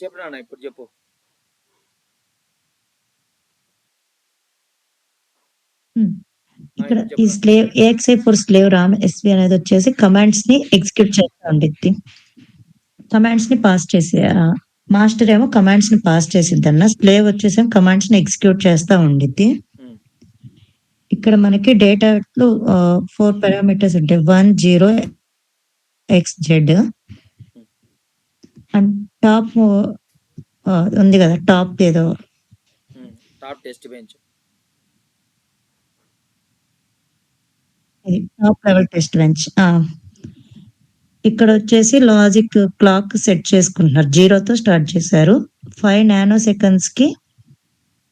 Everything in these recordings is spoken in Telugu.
చెప్పు నాన్న, ఇప్పుడు చెప్పు. ఇక్కడ ఇప్పుడు ఈ చెప్పు. Slave AXI for slave RAM SV అనేది వచ్చేసి కమాండ్స్ ని ఎగ్జిక్యూట్ చేస్తా ఉండిద్ది. కమాండ్స్ ని పాస్ చేసే మాస్టర్ ఏమో కమాండ్స్ ని పాస్ చేసిద్దన్న, స్లేవ్ వచ్చేసి కమాండ్స్ ని ఎగ్జిక్యూట్ చేస్తా ఉండిద్ది. ఇక్కడ మనకి డేటాలో 4 పారామీటర్స్ ఉంటాయి. 1 0 XZ అండ్ టాప్ ఉంది కదా, టాప్ ఏదో top test bench, top level test bench. ఇక్కడ వచ్చేసి లాజిక్ క్లాక్ సెట్ చేసుకుంటున్నారు. 0తో స్టార్ట్ చేశారు. 5 నానో సెకండ్స్ కి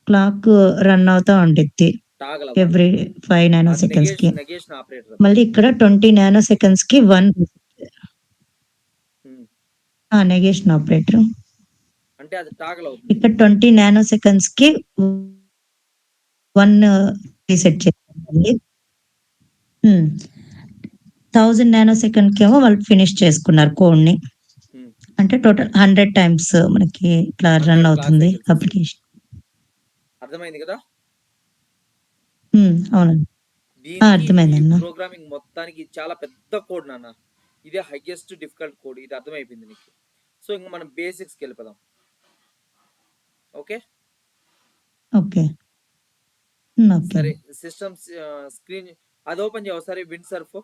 క్లాక్ రన్ అవుతా ఉండిద్ది ఎవ్రీ 5 నానో సెకండ్స్ కి. మళ్ళీ ఇక్కడ 20 నానో సెకండ్స్ కి 1 నెగేషన్ ఆపరేటర్. అంటే అది టాగల్ అవుతుంది. ఇక్కడ 20 నానో సెకండ్స్ కి 1 రీసెట్ చేయాలి. 1000 నానో సెకండ్ కి ఏమో వాళ్ళు ఫినిష్ చేసుకున్నారు కోడ్ ని. అంటే టోటల్ 100 టైమ్స్ మనకి ఇట్లా రన్ అవుతుంది అప్లికేషన్. అర్థమైంది కదా? అవునండి, అర్థమైందన్న. ప్రోగ్రామింగ్ మొత్తానికి చాలా పెద్ద కోడ్ నాన్న. ఇదే హైయెస్ట్ డిఫికల్ట్ కోడ్. ఇది అర్థమైపోయింది నీకు. సో ఇంకా మనం బేసిక్స్కి వెళ్ళిపోదాం. ఓకే ఓకే సరే, సిస్టమ్స్ స్క్రీన్ అది ఓపెన్ చేయ ఒకసారి. విండ్ సర్ఫ్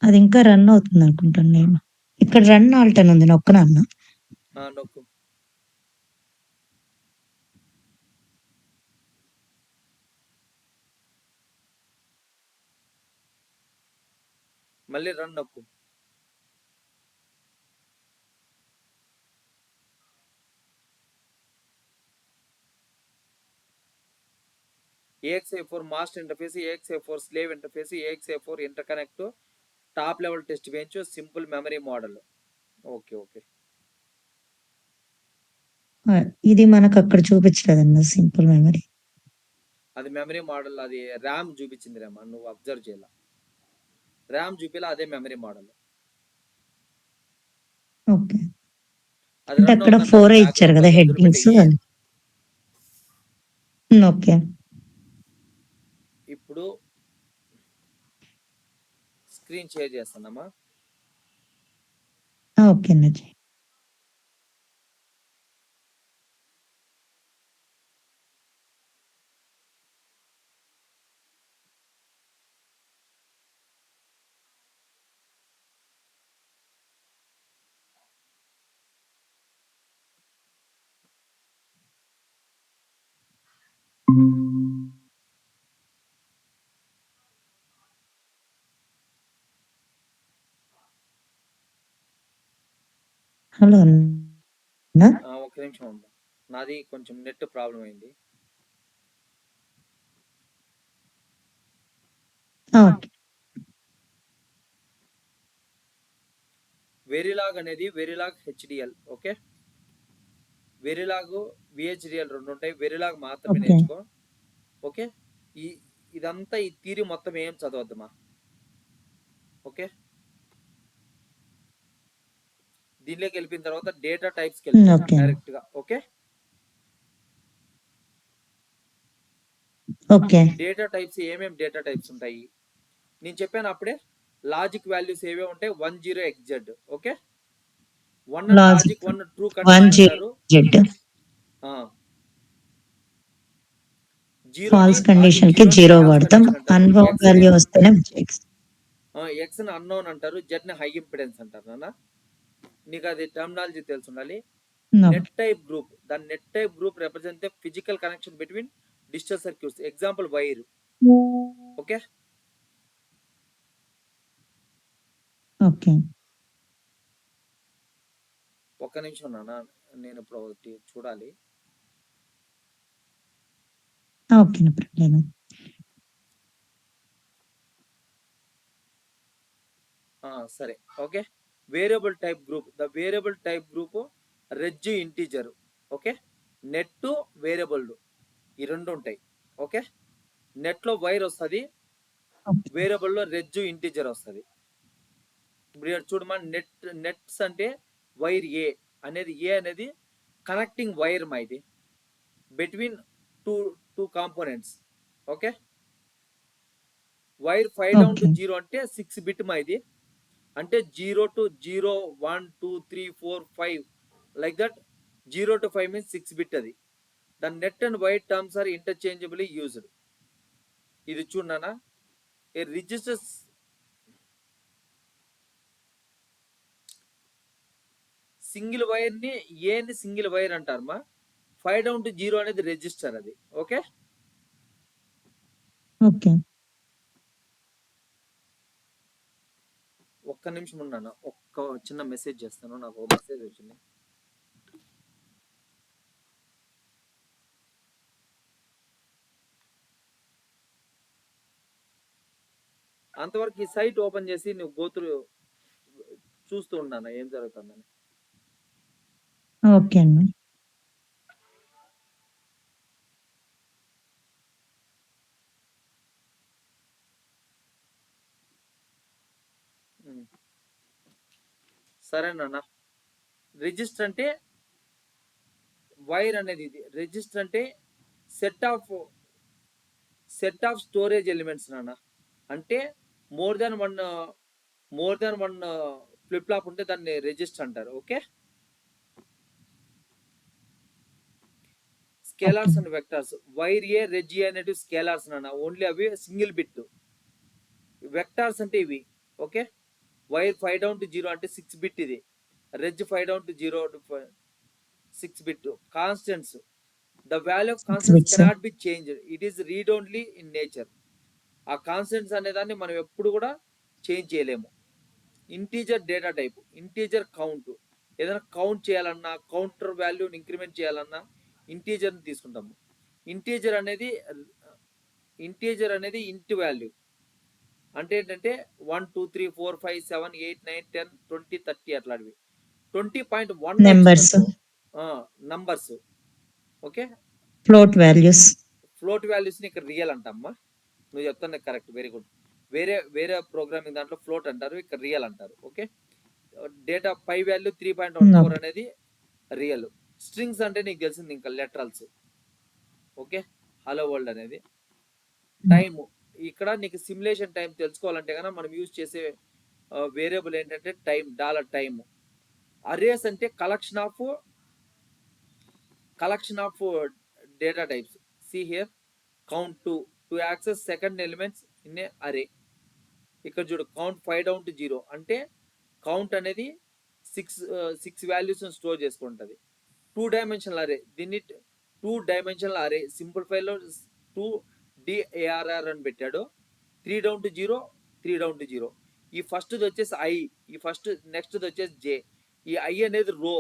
అది ఇంకా రన్ అవుతుంది అనుకుంటాను నేను. ఇక్కడ రన్ ఆల్టన్ ఉంది, నొక్కనన్న. నొక్కు. మళ్ళీ రన్ నొక్కు. AXI4 master interface, AXI4 slave interface, AXI4 interconnect, top level test bench, simple memory model. Okay okay, ఇది మనకు అక్కడ చూపించలేదన్న సింపుల్ మెమరీ. అది మెమరీ మోడల్. అది ర్యామ్ చూపించింది రేమా, నువ్వు అబ్జర్వ్ చేయాల. ర్యామ్ చూపిలా, అదే మెమరీ మోడల్. ఓకే, అంటే అక్కడ 4 ఇచ్చారు కదా హెడ్డింగ్స్. ఓకే, ఇప్పుడు స్క్రీన్ షేర్ చేస్తానమ్మా. ఓకే అన్నజీ. హలో ఒక నిమిషం అమ్మా, నాది కొంచెం నెట్ ప్రాబ్లం అయింది. వెరిలాగ్ అనేది వెరిలాగ్ హెచ్డిఎల్. ఓకే, వెరిలాగ్ విహెచ్డిఎల్ 2 ఉంటాయి. వెరిలాగ్ మాత్రమే నేర్చుకో. ఓకే, ఇదంతా ఈ థియరీ మొత్తం ఏం చదవద్దమ్మా. ఓకే, దీనిలోకి వెళ్ళిన తర్వాత డేటా టైప్స్కి వెళ్ళిపోతాం డైరెక్ట్ గా. ఓకే, డేటా టైప్స్ ఏమేమి డేటా టైప్స్ ఉంటాయి నేను చెప్పాను అప్పుడే. లాజిక్ వాల్యూస్ ఏవే ఉంటాయి? 10 XZ. Okay, 1 logic 1 true condition. False condition కి 0 వాడతాం. అన్నోన్ వాల్యూ వస్తేనే X ని అన్నోన్ అంటారు, Z ని హై ఇంపిడెన్స్ అంటారు. నాన్న నీకు అది టర్మినాలజీ తెలిసి ఉండాలి. నెట్ టైప్ గ్రూప్, దాని net type group represent physical connection between digital circuits. Example wire. Okay okay, ఒక్క నిమిషం నాన్న, నేను ఇప్పుడు ఒకటి చూడాలి. సరే okay, variable type group. The variable type group reg integer. Okay, net variable ఈ రెండు ఉంటాయి. ఓకే, నెట్ లో వైర్ వస్తుంది, వేరియబుల్ లో రెజ్ ఇంటీజర్ వస్తుంది. ఇప్పుడు ఇక్కడ చూడమా, నెట్స్ అంటే వైర్ ఏ అనేది కనెక్టింగ్ వైర్ మా ఇది between two components. Okay, wire 5 down to okay. 0 అంటే 6 బిట్ మా ఇది. అంటే 0 to 0 1 2 3 4 5 like that. 0 to 5 means 6 bit అది. The net and wire terms are interchangeably used. ఇది చూడనా, ఏ రిజిస్టర్స్ సింగిల్ వైర్ ని ఏని సింగిల్ వైర్ అంటారమ్మా. 5 డౌన్ టు 0 అనేది రిజిస్టర్ అది. Okay, okay. ఒక్క నిమిషం ఉన్నాను, ఒక్క చిన్న మెసేజ్ చేస్తాను, నాకు ఒక మెసేజ్ వచ్చింది. అంతవరకు ఈ సైట్ ఓపెన్ చేసి నువ్వు గోతులు చూస్తూ ఉన్నాను ఏం జరుగుతుందని. ఓకే అండి. సరేనా, రిజిస్టర్ అంటే వైర్ అనేది, ఇది రిజిస్టర్ అంటే సెట్ ఆఫ్ స్టోరేజ్ ఎలిమెంట్స్ నాన్న. అంటే more than one flip flop ఉంటే దాన్ని రిజిస్టర్ అంటారు. Okay, scalars and vectors. Wire a reg a అనేటివి స్కేలార్స్ నాన్న, ఓన్లీ అవి సింగిల్ బిట్. వెక్టార్స్ అంటే ఇవి. ఓకే, వైర్ 5 డౌన్ టు 0 అంటే 6 బిట్ ఇది. రెజ్ 5 down to 0 6 bit. Constants, the value of constants cannot be changed, it is read only in nature. ఆ కాన్స్టెంట్స్ అనేదాన్ని మనం ఎప్పుడు కూడా చేంజ్ చేయలేము. Integer data type, integer count. ఏదైనా కౌంట్ చేయాలన్నా, కౌంటర్ వాల్యూని ఇంక్రిమెంట్ చేయాలన్నా ఇంటీజర్ని తీసుకుంటాము. ఇంటీజర్ అనేది ఇంటి వాల్యూ అంటే ఏంటంటే 1 2 3 4 5 7 8 9 10 20 30 అట్లాంటివి. 20.1 నంబర్స్. Okay, float values. ఫ్లోట్ వాల్యూస్ని ఇక్కడ రియల్ అంటమ్మా. నువ్వు చెప్తాను కరెక్ట్, వెరీ గుడ్. వేరే ప్రోగ్రామింగ్ దాంట్లో ఫ్లోట్ అంటారు, ఇక్కడ రియల్ అంటారు. ఓకే, డేటా పై వాల్యూ 3.14 అనేది రియల్. స్ట్రింగ్స్ అంటే నీకు తెలిసింది ఇంకా లెటరల్స్. ఓకే, హలో వరల్డ్ అనేది. టైమ్, ఇక్కడ నీకు సిమ్యులేషన్ టైం తెలుసుకోవాలంటే కనుక మనం యూజ్ చేసే వేరియబుల్ ఏంటంటే టైం, $టైమ్. అరేస్ అంటే collection of data types. See here, count to access second elements in a అరే. ఇక్కడ చూడు, కౌంట్ 5 డౌన్ టు 0 అంటే కౌంట్ అనేది 6 వాల్యూస్ స్టోర్ చేసుకుంటుంది. 2 డైమెన్షనల్ అరే, దీన్ని 2 డైమెన్షనల్ అరే సింప్లిఫైలో 2DARR అని పెట్టాడు. 3 డౌన్ టు 0 3 డౌన్ టు 0. ఈ ఫస్ట్ వచ్చేసి ఐ, ఈ ఫస్ట్ నెక్స్ట్ వచ్చేసి జే. ఈ ఐ అనేది రో,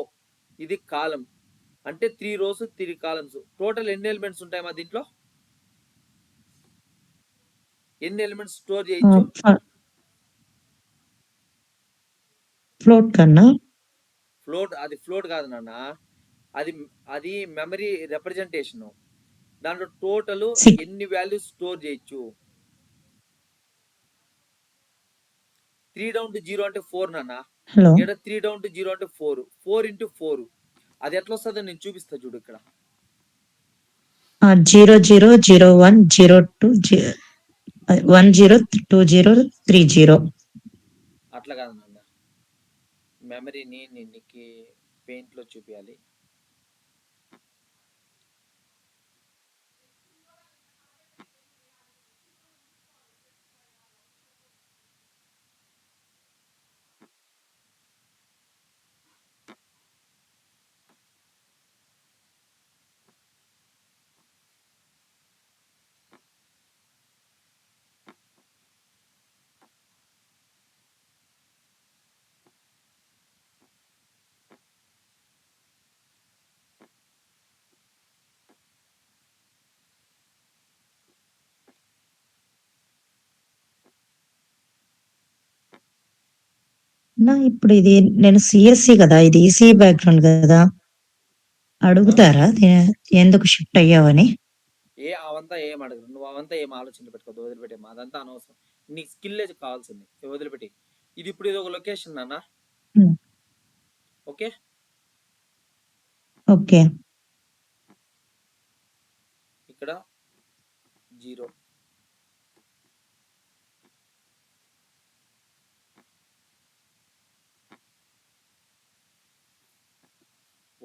ఇది కాలం. అంటే 3 rows 3 columns. టోటల్ ఎన్ని ఎలిమెంట్స్ ఉంటాయి మా దీంట్లో? ఎన్ని ఎలిమెంట్స్ స్టోర్ చేయొచ్చు? ఫ్లోట్ కన్నా అది ఫ్లోట్ కాదు నాన్న, అది మెమరీ రిప్రజెంటేషన్. దాంట్లో టోటల్ ఎన్ని వాల్యూస్ స్టోర్ చేయొచ్చు? 3 డౌన్ టు 0 అంటే 4 నాన్న. ఇక్కడ 3 డౌన్ టు 0 అంటే 4 into 4. అది ఎట్లా వస్తుందో నేను చూపిస్తా చూడు ఇక్కడ. 0 0 0 1 0 2 1 0 2 0 3 0. అట్లా కాదు నాన్న, మెమరీని నీకు పెయింట్ లో చూపించాలి. ఇప్పుడు ఇది నేను సిఎస్సి కదా, ఇది ఈసీ బ్యాక్గ్రౌండ్ కదా, అడుగుతారా ఎందుకు షిఫ్ట్ అయ్యావని? అవంతా ఏం అడగరు, నువ్వు అవంతా ఏం ఆలోచన పెట్టుకోవద్దు, వదిలిపెట్టేమా, అదంతా అనవసరం. నీ స్కిల్ కావాల్సింది, వదిలిపెట్టి. ఇది ఇప్పుడు ఇది ఒక లొకేషన్ నాన్న. ఓకే ఓకే ఇక్కడ 0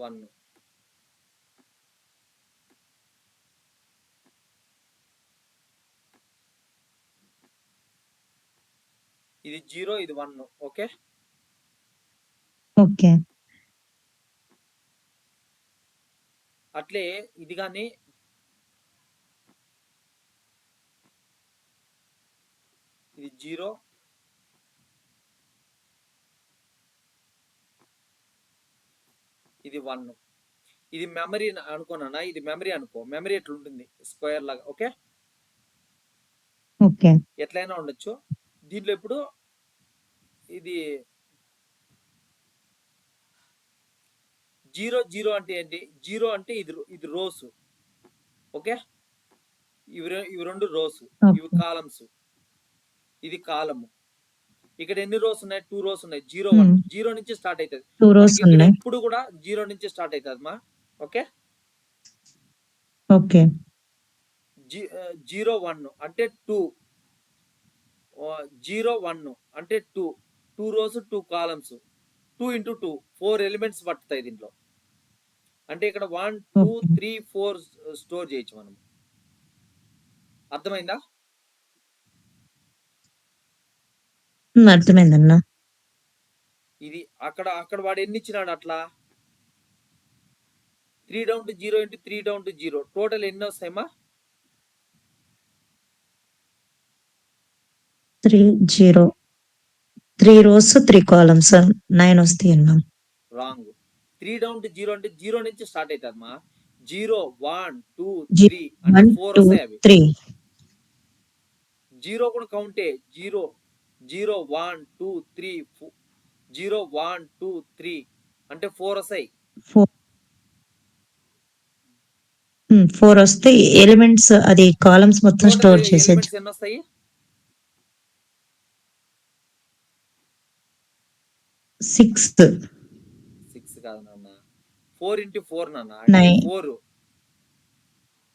1 ఇది 0 ఇది 1. ఓకే ఓకే అట్లే ఇది కానీ ఇది 0 ఇది 1. ఇది మెమరీ అనుకోనా, ఇది మెమరీ అనుకో. మెమరీ ఎట్లుంటుంది స్క్వేర్ లాగా. ఓకే ఓకే ఎట్లయినా ఉండొచ్చు. దీంట్లో ఇప్పుడు ఇది 0 అంటే ఏంటి? 0 అంటే ఇది రోస్. ఓకే ఇవి 2 రోస్, ఇవి కాలమ్స్, ఇది కాలమ్. ఇక్కడ ఎన్ని రోస్ ఉన్నాయి? 2 రోస్ ఉన్నాయి. 0 1 0 నుంచి స్టార్ట్ అవుతుంది. 2 rows ఉన్నాయి. ఎప్పుడు కూడా 0 నుంచి స్టార్ట్ అవుతుంది మా. ఓకే ఓకే 0 1 అంటే 2, 0 1 అంటే 2 రోస్ 2 కాలమ్స్, 2 into 2 4 ఎలిమెంట్స్ పడతాయి దీంట్లో. అంటే ఇక్కడ 1 2 3 4 స్టోర్ చేయొచ్చు మనం. అర్థమైందా? అర్థమైందన్నా. ఇది అక్కడ వాడు ఎన్ని ఇచ్చినాడు అట్లా? 3 down to 0 into 3 down to 0 total ఎన్ని వస్తాయమ్మా? 3 0 3 rows 3 columns 9 వస్తాయి అన్నా. రాంగ్. 3 down to 0 అంటే 0 నుంచి స్టార్ట్ అవుతుందమ్మా. 0 1 2 3 అంటే 4 వస్తాయి అవి. 3 0 కూడా కౌంటే. 0 0 1 2 3 0 1 2 3 అంటే 4 వస్తాయి. 4 వస్తే ఎలిమెంట్స్ అది కాలమ్స్ మొత్తం స్టోర్ చేసేది. ఎలిమెంట్స్ ఎన్ని వస్తాయి? 6 కాదు నాన్న, 4 into 4 నాన్న. 4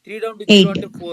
3 down to 0 అంటే 4.